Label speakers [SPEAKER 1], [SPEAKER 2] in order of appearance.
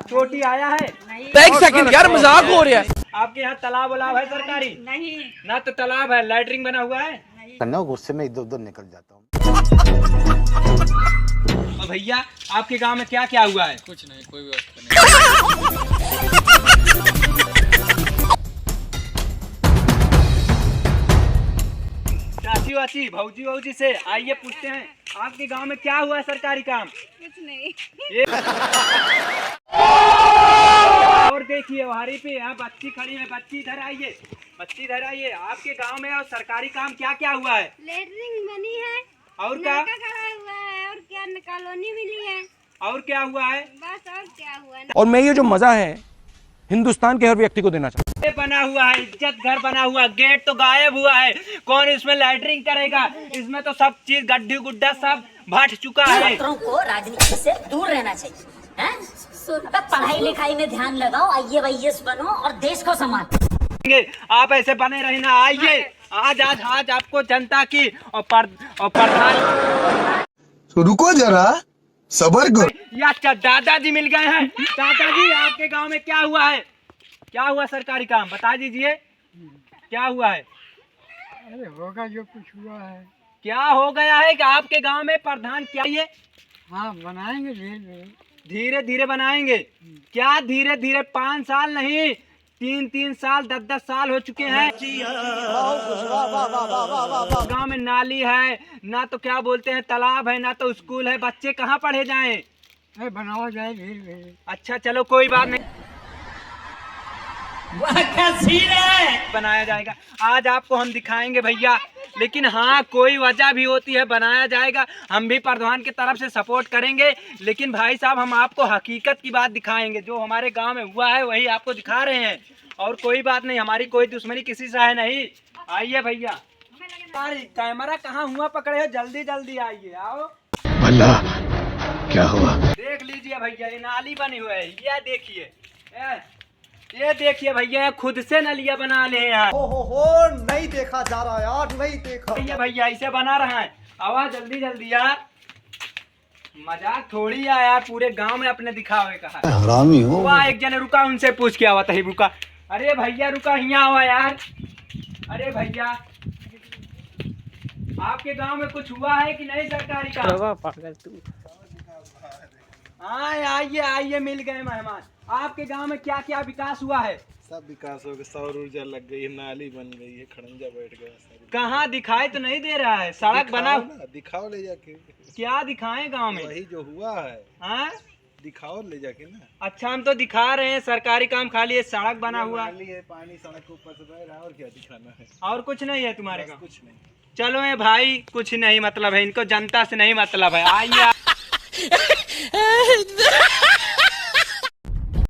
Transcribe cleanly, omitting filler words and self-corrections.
[SPEAKER 1] चोटी आया है?
[SPEAKER 2] एक सेकंड यार, मजाक हो रहा है।
[SPEAKER 1] आपके यहाँ तालाब उलाब है सरकारी?
[SPEAKER 3] नहीं
[SPEAKER 1] ना तो तालाब है, लैटरिन बना हुआ है?
[SPEAKER 4] करना गुस्से में इधर उधर निकल जाता हूँ।
[SPEAKER 1] और भैया आपके गांव में क्या क्या हुआ है?
[SPEAKER 2] कुछ नहीं, कोई व्यवस्था
[SPEAKER 1] चाची वाची भौजी वौजी से आइए पूछते हैं, आपके गांव में क्या हुआ है सरकारी काम?
[SPEAKER 3] कुछ नहीं।
[SPEAKER 1] और देखिए वहारी पे यहाँ बच्ची खड़ी है, बच्ची इधर आइए, बच्ची इधर आइए। आपके गांव में और सरकारी काम क्या क्या हुआ है?
[SPEAKER 3] लेटरिन बनी है
[SPEAKER 1] और क्या?
[SPEAKER 3] नलका खड़ा हुआ है और क्या कॉलोनी मिली है।
[SPEAKER 1] और क्या हुआ है?
[SPEAKER 3] बस और क्या हुआ है।
[SPEAKER 2] और मैं ये जो मजा है हिंदुस्तान के हर व्यक्ति को देना चाहता हूँ।
[SPEAKER 1] ये बना हुआ है, इज्जत घर बना हुआ, गेट तो गायब हुआ है, कौन इसमें लैटरिंग करेगा? इसमें तो सब चीज गड्ढी गुड्ढा सब भट चुका है।
[SPEAKER 5] छात्रों को राजनीति से दूर रहना चाहिए हैं? पढ़ाई लिखाई में ध्यान लगाओ, IAS बनो और देश को संभालो।
[SPEAKER 1] आप ऐसे बने रहना। आइए आज आज आज आपको जनता की और प्रधान
[SPEAKER 6] तो रुको जरा, सबर करो।
[SPEAKER 1] या दादाजी मिल गए हैं। दादाजी आपके गांव में क्या हुआ है? क्या हुआ सरकारी काम बता दीजिए, क्या हुआ है?
[SPEAKER 7] अरे होगा जो कुछ हुआ है।
[SPEAKER 1] क्या हो गया है कि आपके गांव में प्रधान क्या ये?
[SPEAKER 7] हाँ बनाएंगे धीरे धीरे।
[SPEAKER 1] धीरे धीरे बनाएंगे? क्या धीरे धीरे? 5 साल नहीं, 3 साल 10 साल हो चुके हैं। गांव में नाली है ना, तो क्या बोलते हैं तालाब है ना, तो स्कूल है, बच्चे कहाँ पढ़े जाएं?
[SPEAKER 7] अरे बनाया जाए धीरे धीरे।
[SPEAKER 1] अच्छा चलो कोई बात नहीं, बनाया जाएगा। आज आपको हम दिखाएंगे भैया, लेकिन हाँ कोई वजह भी होती है, बनाया जाएगा। हम भी प्रधान की तरफ से सपोर्ट करेंगे, लेकिन भाई साहब हम आपको हकीकत की बात दिखाएंगे, जो हमारे गांव में हुआ है वही आपको दिखा रहे हैं। और कोई बात नहीं, हमारी कोई दुश्मनी किसी से है नहीं। आइए भैया, कैमरा कहाँ हुआ पकड़े हो, जल्दी जल्दी आइए, आओ।
[SPEAKER 6] भला क्या हुआ?
[SPEAKER 1] देख लीजिए भैया, ये नाली बनी हुई है, ये देखिए, ये देखिए भैया, खुद से नलिया बना ले हैं।
[SPEAKER 4] नहीं देखा जा रहा यार, नहीं देखा।
[SPEAKER 1] भैया ऐसे बना रहा है, आवाज जल्दी जल्दी यार, मजाक थोड़ी है यार, पूरे गांव में अपने दिखावे का।
[SPEAKER 6] हरामी हो।
[SPEAKER 1] वहाँ एक जने रुका, उनसे पूछ के आवा तही रुका। अरे भैया रुका, यहाँ आवा यार। अरे भैया आपके गांव में कुछ हुआ है कि नहीं सरकारी काम? हाँ आइए आइए, मिल गए मेहमान। आपके गांव में क्या क्या विकास हुआ है?
[SPEAKER 8] सब विकास हो गया, सौर ऊर्जा लग गई है, नाली बन गई है, खड़ंजा बैठ गया।
[SPEAKER 1] कहाँ दिखाई तो नहीं दे रहा है, सड़क बना।
[SPEAKER 8] दिखाओ ले जाके।
[SPEAKER 1] क्या दिखाएं गांव में?
[SPEAKER 8] वही जो हुआ है।
[SPEAKER 1] हाँ
[SPEAKER 8] दिखाओ ले जाके ना।
[SPEAKER 1] अच्छा हम तो दिखा रहे हैं सरकारी काम, खाली ये सड़क बना हुआ
[SPEAKER 8] है, पानी सड़क के ऊपर से बह रहा है, और क्या दिखाना है?
[SPEAKER 1] और कुछ नहीं है तुम्हारे गाँव?
[SPEAKER 8] कुछ नहीं।
[SPEAKER 1] चलो ये भाई कुछ नहीं मतलब है, इनको जनता से नहीं मतलब है। आइए